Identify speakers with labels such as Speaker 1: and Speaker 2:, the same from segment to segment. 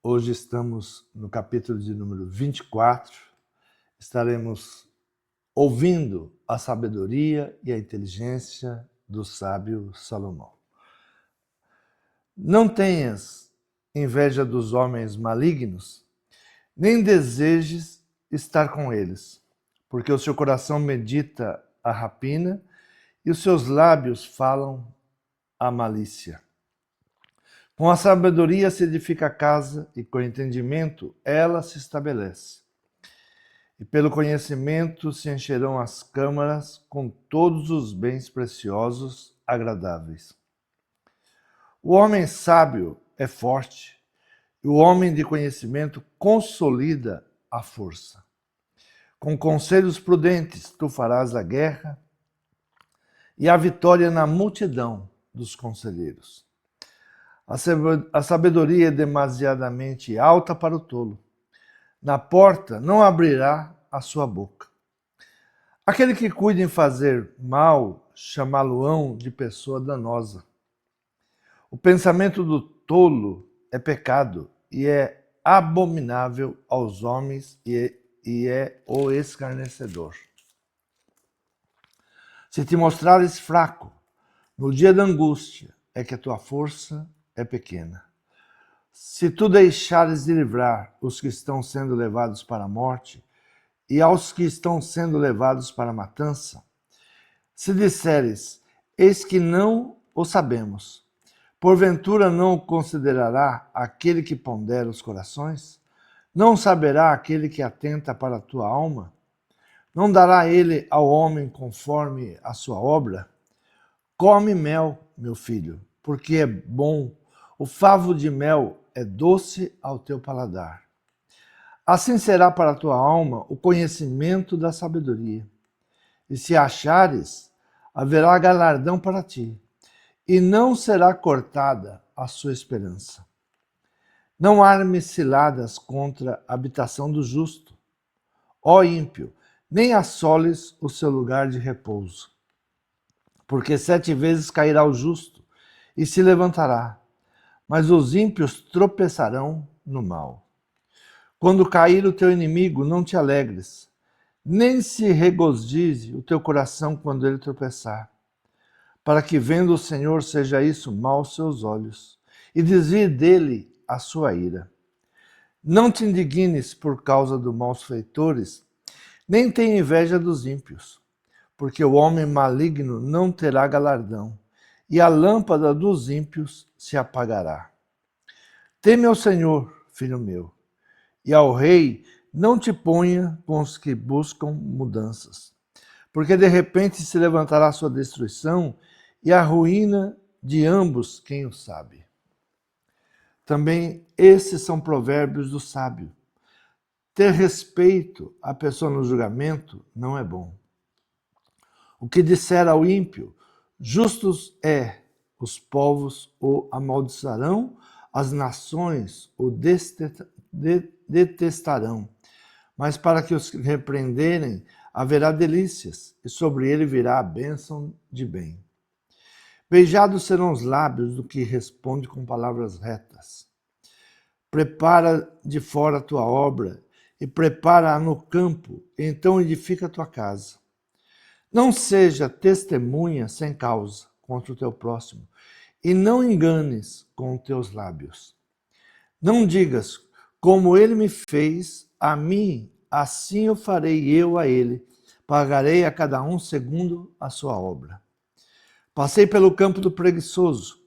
Speaker 1: Hoje estamos no capítulo de número 24. Estaremos ouvindo a sabedoria e a inteligência do sábio Salomão. Não tenhas inveja dos homens malignos, nem desejes estar com eles, porque o seu coração medita a rapina e os seus lábios falam a malícia. Com a sabedoria se edifica a casa, e com o entendimento ela se estabelece. E pelo conhecimento se encherão as câmaras com todos os bens preciosos agradáveis. O homem sábio é forte, e o homem de conhecimento consolida a força. Com conselhos prudentes tu farás a guerra, e a vitória na multidão dos conselheiros. A sabedoria é demasiadamente alta para o tolo. Na porta não abrirá a sua boca. Aquele que cuida em fazer mal, chamá-lo-ão de pessoa danosa. O pensamento do tolo é pecado e é abominável aos homens e é o escarnecedor. Se te mostrares fraco no dia da angústia, é que a tua força é pequena. Se tu deixares de livrar os que estão sendo levados para a morte e aos que estão sendo levados para a matança, se disseres, eis que não o sabemos, porventura não o considerará aquele que pondera os corações? Não saberá aquele que atenta para a tua alma? Não dará ele ao homem conforme a sua obra? Come mel, meu filho, porque é bom. O favo de mel é doce ao teu paladar. Assim será para a tua alma o conhecimento da sabedoria. E se achares, haverá galardão para ti, e não será cortada a sua esperança. Não armes ciladas contra a habitação do justo, ó ímpio, nem assoles o seu lugar de repouso. Porque 7 vezes cairá o justo, e se levantará, mas os ímpios tropeçarão no mal. Quando cair o teu inimigo, não te alegres, nem se regozije o teu coração quando ele tropeçar, para que vendo o Senhor seja isso mal aos seus olhos, e desvie dele a sua ira. Não te indignes por causa dos malfeitores, nem tenha inveja dos ímpios, porque o homem maligno não terá galardão, e a lâmpada dos ímpios se apagará. Teme ao Senhor, filho meu, e ao rei não te ponha com os que buscam mudanças, porque de repente se levantará a sua destruição e a ruína de ambos, quem o sabe. Também esses são provérbios do sábio. Ter respeito à pessoa no julgamento não é bom. O que disser ao ímpio, justos é, os povos o amaldiçoarão, as nações o detestarão. Mas para que os repreenderem, haverá delícias, e sobre ele virá a bênção de bem. Beijados serão os lábios do que responde com palavras retas. Prepara de fora a tua obra, e prepara-a no campo, e então edifica a tua casa. Não seja testemunha sem causa contra o teu próximo, e não enganes com teus lábios. Não digas, como ele me fez a mim, assim eu farei eu a ele. Pagarei a cada um segundo a sua obra. Passei pelo campo do preguiçoso,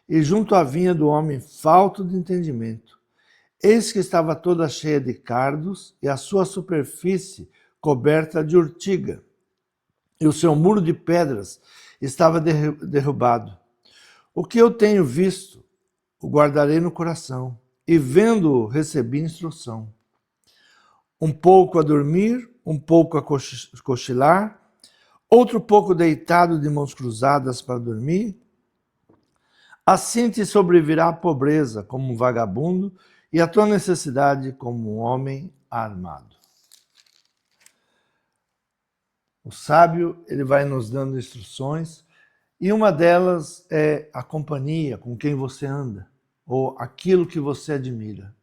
Speaker 1: e junto à vinha do homem falto de entendimento. Eis que estava toda cheia de cardos, e a sua superfície coberta de urtiga, e o seu muro de pedras estava derrubado. O que eu tenho visto, o guardarei no coração, e vendo-o recebi instrução. Um pouco a dormir, um pouco a cochilar, outro pouco deitado de mãos cruzadas para dormir. Assim te sobrevirá a pobreza como um vagabundo, e a tua necessidade como um homem armado. O sábio, ele vai nos dando instruções, e uma delas é a companhia com quem você anda. ou aquilo que você admira.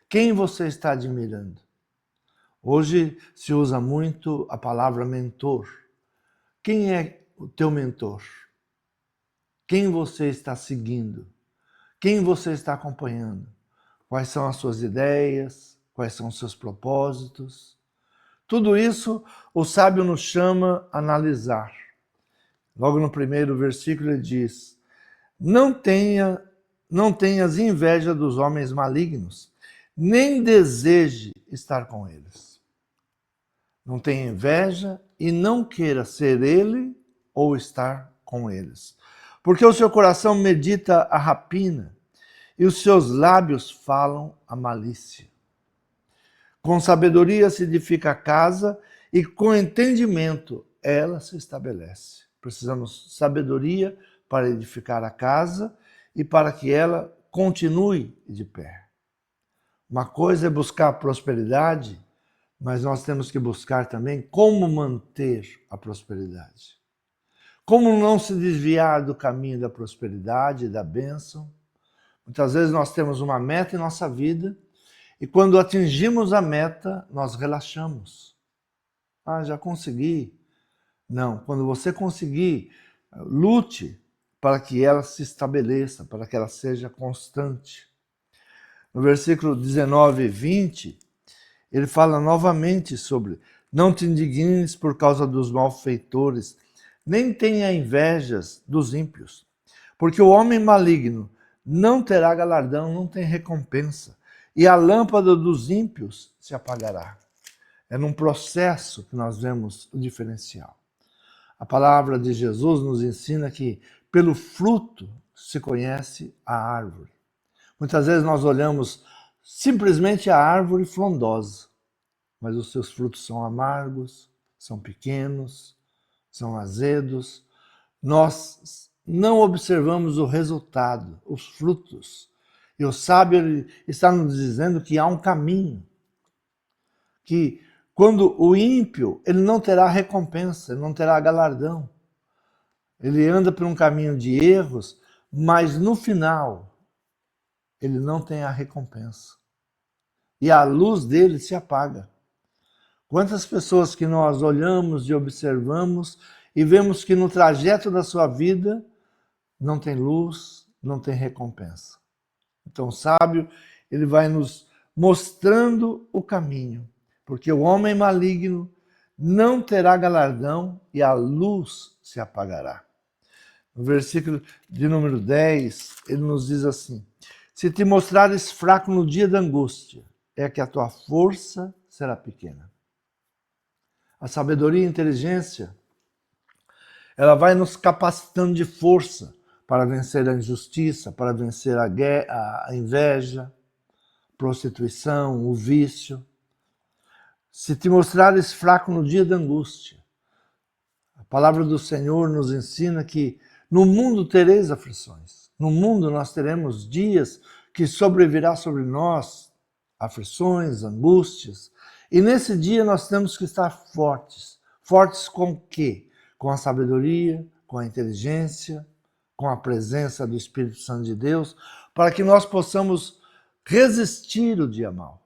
Speaker 1: Quem você está admirando? Hoje se usa muito a palavra mentor. Quem é o teu mentor? Quem você está seguindo? Quem você está acompanhando? Quais são as suas ideias? Quais são os seus propósitos? Tudo isso o sábio nos chama a analisar. Logo no primeiro versículo ele diz: não tenhas inveja dos homens malignos, nem deseje estar com eles. Não tenha inveja e não queira ser ele ou estar com eles. Porque o seu coração medita a rapina e os seus lábios falam a malícia. Com sabedoria se edifica a casa e com entendimento ela se estabelece. Precisamos de sabedoria para edificar a casa e para que ela continue de pé. Uma coisa é buscar prosperidade, mas nós temos que buscar também como manter a prosperidade. Como não se desviar do caminho da prosperidade e da bênção. Muitas vezes nós temos uma meta em nossa vida e quando atingimos a meta, nós relaxamos. Ah, já consegui. Não, quando você conseguir, lute para que ela se estabeleça, para que ela seja constante. No versículo 19 e 20, ele fala novamente sobre: não te indignes por causa dos malfeitores, nem tenha invejas dos ímpios, porque o homem maligno não terá galardão, não tem recompensa, e a lâmpada dos ímpios se apagará. É num processo que nós vemos o diferencial. A palavra de Jesus nos ensina que pelo fruto se conhece a árvore. Muitas vezes nós olhamos simplesmente a árvore frondosa, mas os seus frutos são amargos, são pequenos, são azedos. Nós não observamos o resultado, os frutos. E o sábio ele está nos dizendo que há um caminho, que quando o ímpio, ele não terá recompensa, ele não terá galardão. Ele anda por um caminho de erros, mas no final ele não tem a recompensa. E a luz dele se apaga. Quantas pessoas que nós olhamos e observamos e vemos que no trajeto da sua vida não tem luz, não tem recompensa. Então o sábio, ele vai nos mostrando o caminho, porque o homem maligno não terá galardão e a luz se apagará. No versículo de número 10, ele nos diz assim: se te mostrares fraco no dia da angústia, é que a tua força será pequena. A sabedoria e a inteligência, ela vai nos capacitando de força para vencer a injustiça, para vencer a inveja, a prostituição, o vício. Se te mostrares fraco no dia da angústia, a palavra do Senhor nos ensina que no mundo tereis aflições. No mundo nós teremos dias que sobrevirá sobre nós aflições, angústias. E nesse dia nós temos que estar fortes. Fortes com o quê? Com a sabedoria, com a inteligência, com a presença do Espírito Santo de Deus, para que nós possamos resistir o dia mau.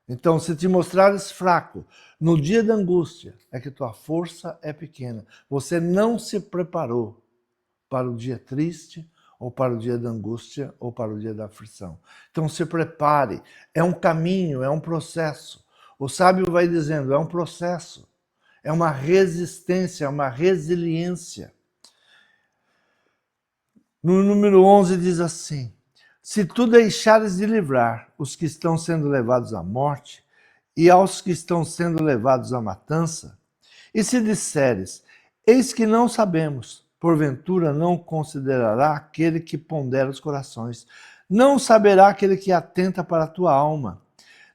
Speaker 1: Então, se te mostrares fraco no dia da angústia, é que tua força é pequena. Você não se preparou para o dia triste, ou para o dia da angústia, ou para o dia da aflição. Então se prepare, é um caminho, é um processo. O sábio vai dizendo, é um processo, é uma resistência, é uma resiliência. No número 11 diz assim: se tu deixares de livrar os que estão sendo levados à morte, e aos que estão sendo levados à matança, e se disseres, eis que não sabemos, porventura não considerará aquele que pondera os corações, não saberá aquele que atenta para a tua alma,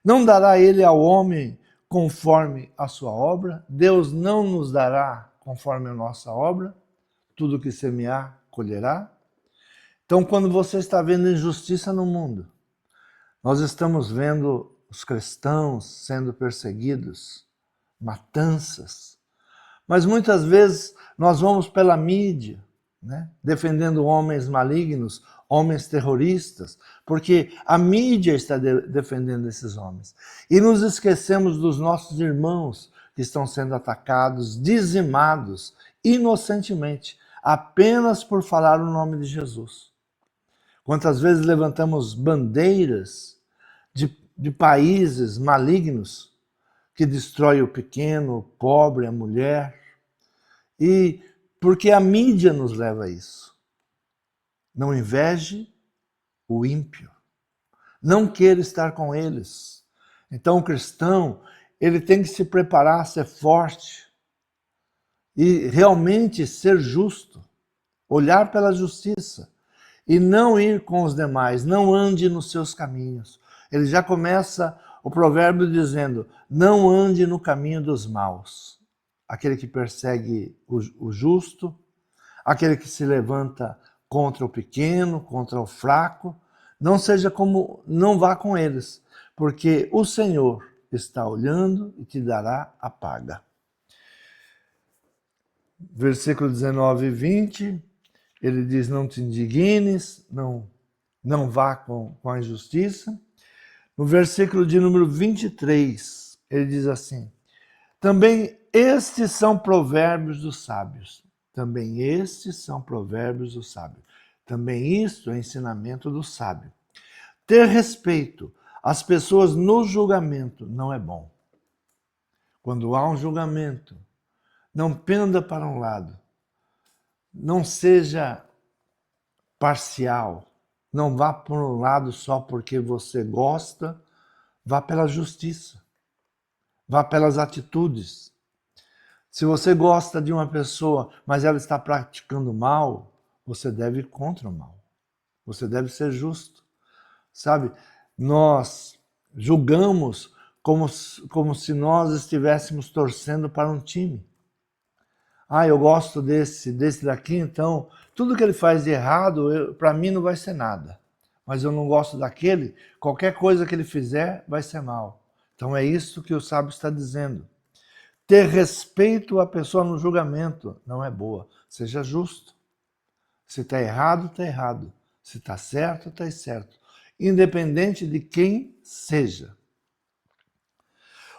Speaker 1: não dará ele ao homem conforme a sua obra? Deus não nos dará conforme a nossa obra? Tudo que semear, colherá? Então, quando você está vendo injustiça no mundo, nós estamos vendo os cristãos sendo perseguidos, matanças, mas muitas vezes nós vamos pela mídia, né, defendendo homens malignos homens terroristas, porque a mídia está defendendo esses homens. E nos esquecemos dos nossos irmãos que estão sendo atacados, dizimados, inocentemente, apenas por falar o nome de Jesus. Quantas vezes levantamos bandeiras de países malignos que destrói o pequeno, o pobre, a mulher. E porque a mídia nos leva a isso. Não inveje o ímpio. Não queira estar com eles. Então o cristão, ele tem que se preparar, ser forte e realmente ser justo. Olhar pela justiça e não ir com os demais, não ande nos seus caminhos. Ele já começa o provérbio dizendo, não ande no caminho dos maus. Aquele que persegue o justo, aquele que se levanta contra o pequeno, contra o fraco, não vá com eles, porque o Senhor está olhando e te dará a paga. Versículo 19 e 20, ele diz, não te indignes, não vá com a injustiça. No versículo de número 23, ele diz assim, também estes são provérbios dos sábios. Também estes são provérbios dos sábios. Também isto é ensinamento do sábio. Ter respeito às pessoas no julgamento não é bom. Quando há um julgamento, não penda para um lado. Não seja parcial. Não vá por um lado só porque você gosta. Vá pela justiça. Vá pelas atitudes. Se você gosta de uma pessoa, mas ela está praticando mal, você deve ir contra o mal. Você deve ser justo. Sabe, nós julgamos como se nós estivéssemos torcendo para um time. Eu gosto desse daqui, então tudo que ele faz de errado, para mim não vai ser nada. Mas eu não gosto daquele, qualquer coisa que ele fizer vai ser mal. Então é isso que o sábio está dizendo. Ter respeito à pessoa no julgamento não é boa. Seja justo. Se está errado, está errado. Se está certo, está certo. Independente de quem seja.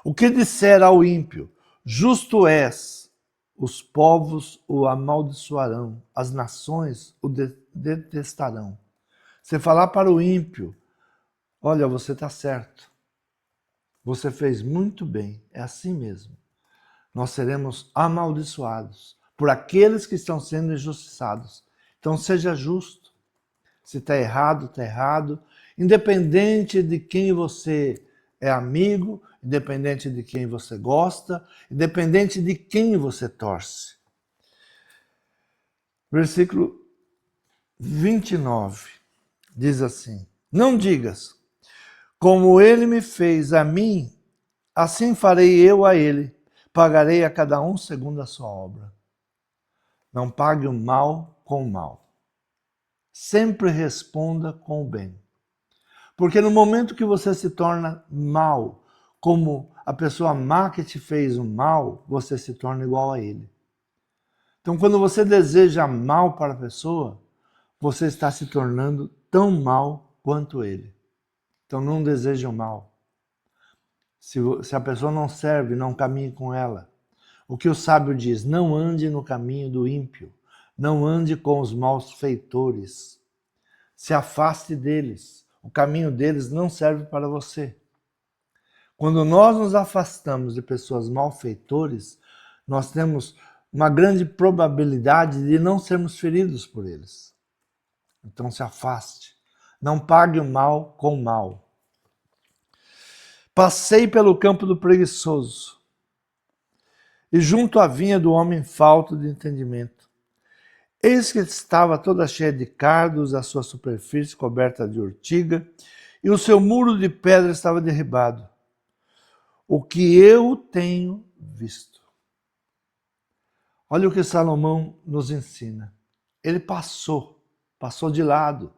Speaker 1: O que disser ao ímpio, justo és, os povos o amaldiçoarão, as nações o detestarão. Se falar para o ímpio, olha, você está certo. Você fez muito bem, é assim mesmo. Nós seremos amaldiçoados por aqueles que estão sendo injustiçados. Então seja justo. Se está errado, está errado. Independente de quem você é amigo, independente de quem você gosta, independente de quem você torce. Versículo 29 diz assim, não digas, como ele me fez a mim, assim farei eu a ele. Pagarei a cada um segundo a sua obra. Não pague o mal com o mal. Sempre responda com o bem. Porque no momento que você se torna mal, como a pessoa má que te fez o mal, você se torna igual a ele. Então, quando você deseja mal para a pessoa, você está se tornando tão mal quanto ele. Então, não deseje o mal. Se a pessoa não serve, não caminhe com ela. O que o sábio diz, não ande no caminho do ímpio, não ande com os maus feitores. Se afaste deles, o caminho deles não serve para você. Quando nós nos afastamos de pessoas malfeitores, nós temos uma grande probabilidade de não sermos feridos por eles. Então se afaste, não pague o mal com o mal. Passei pelo campo do preguiçoso e junto à vinha do homem falto de entendimento. Eis que estava toda cheia de cardos, a sua superfície coberta de urtiga, e o seu muro de pedra estava derribado. O que eu tenho visto. Olha o que Salomão nos ensina. Ele passou de lado,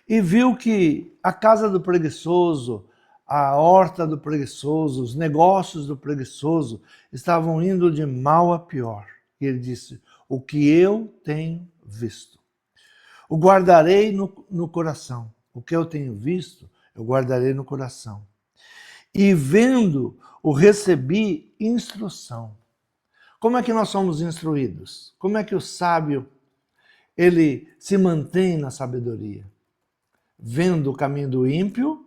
Speaker 1: e viu que a casa do preguiçoso, a horta do preguiçoso, os negócios do preguiçoso estavam indo de mal a pior. E ele disse, o que eu tenho visto. O guardarei no coração. O que eu tenho visto, eu guardarei no coração. E vendo, o recebi instrução. Como é que nós somos instruídos? Como é que o sábio, ele se mantém na sabedoria? Vendo o caminho do ímpio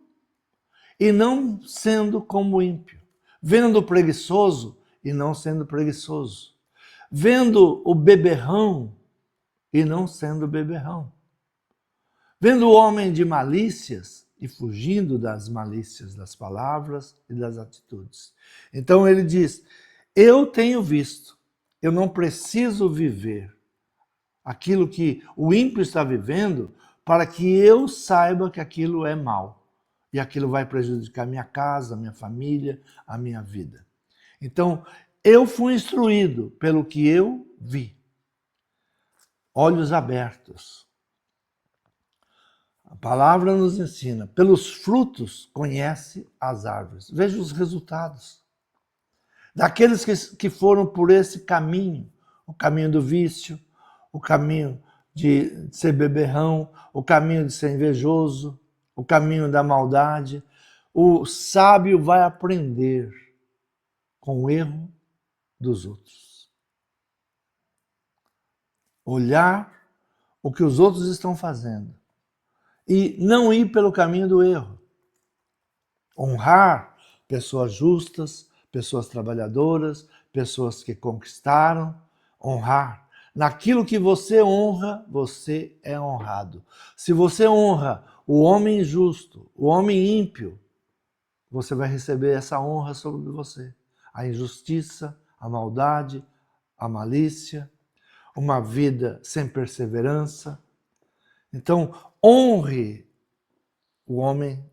Speaker 1: e não sendo como o ímpio. Vendo o preguiçoso e não sendo preguiçoso. Vendo o beberrão e não sendo beberrão. Vendo o homem de malícias e fugindo das malícias das palavras e das atitudes. Então ele diz, eu tenho visto, eu não preciso viver aquilo que o ímpio está vivendo para que eu saiba que aquilo é mal. E aquilo vai prejudicar minha casa, minha família, a minha vida. Então, eu fui instruído pelo que eu vi. Olhos abertos. A palavra nos ensina, pelos frutos conhece as árvores. Veja os resultados. Daqueles que foram por esse caminho, o caminho do vício, o caminho de ser beberrão, o caminho de ser invejoso, o caminho da maldade. O sábio vai aprender com o erro dos outros. Olhar o que os outros estão fazendo e não ir pelo caminho do erro. Honrar pessoas justas, pessoas trabalhadoras, pessoas que conquistaram. Honrar. Naquilo que você honra, você é honrado. Se você honra o homem justo, o homem ímpio, você vai receber essa honra sobre você. A injustiça, a maldade, a malícia, uma vida sem perseverança. Então, honre o homem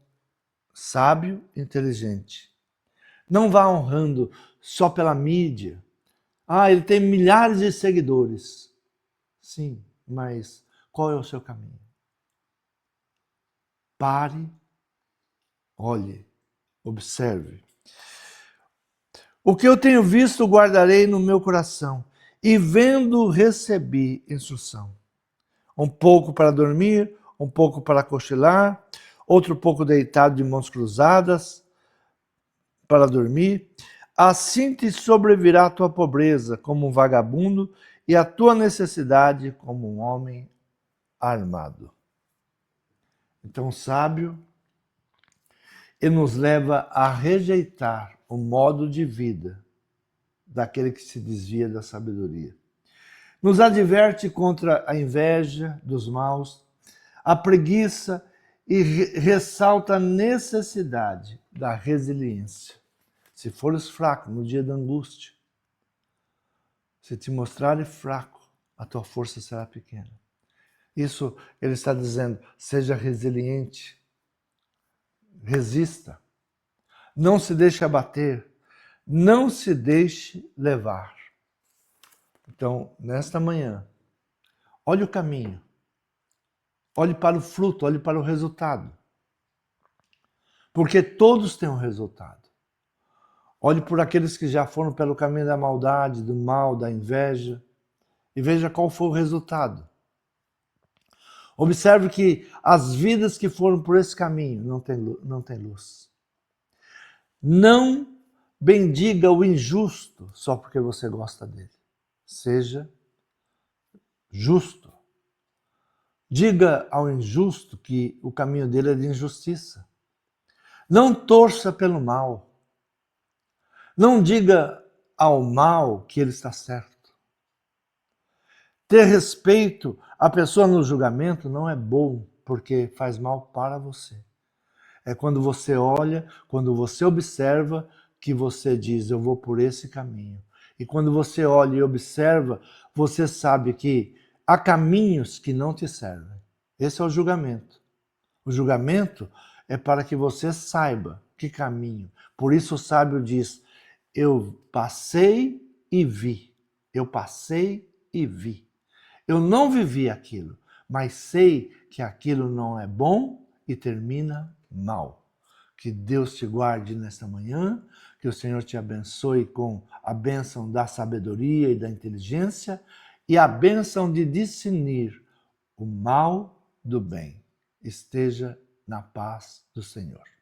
Speaker 1: sábio e inteligente. Não vá honrando só pela mídia. Ah, ele tem milhares de seguidores. Sim, mas qual é o seu caminho? Pare, olhe, observe. O que eu tenho visto guardarei no meu coração, e vendo recebi instrução. Um pouco para dormir, um pouco para cochilar, outro pouco deitado de mãos cruzadas para dormir. Assim te sobrevirá a tua pobreza como um vagabundo e a tua necessidade como um homem armado. Então, o sábio, ele nos leva a rejeitar o modo de vida daquele que se desvia da sabedoria. Nos adverte contra a inveja dos maus, a preguiça e ressalta a necessidade da resiliência. Se fores fraco no dia da angústia, se te mostrares fraco, a tua força será pequena. Isso ele está dizendo, seja resiliente, resista, não se deixe abater, não se deixe levar. Então, nesta manhã, olhe o caminho, olhe para o fruto, olhe para o resultado. Porque todos têm um resultado. Olhe por aqueles que já foram pelo caminho da maldade, do mal, da inveja, e veja qual foi o resultado. Observe que as vidas que foram por esse caminho não têm luz. Não bendiga o injusto só porque você gosta dele. Seja justo. Diga ao injusto que o caminho dele é de injustiça. Não torça pelo mal. Não diga ao mal que ele está certo. Ter respeito à pessoa no julgamento não é bom, porque faz mal para você. É quando você olha, quando você observa, que você diz, eu vou por esse caminho. E quando você olha e observa, você sabe que há caminhos que não te servem. Esse é o julgamento. O julgamento é para que você saiba que caminho. Por isso o sábio diz, eu passei e vi. Eu passei e vi. Eu não vivi aquilo, mas sei que aquilo não é bom e termina mal. Que Deus te guarde nesta manhã, que o Senhor te abençoe com a bênção da sabedoria e da inteligência e a bênção de discernir o mal do bem. Esteja na paz do Senhor.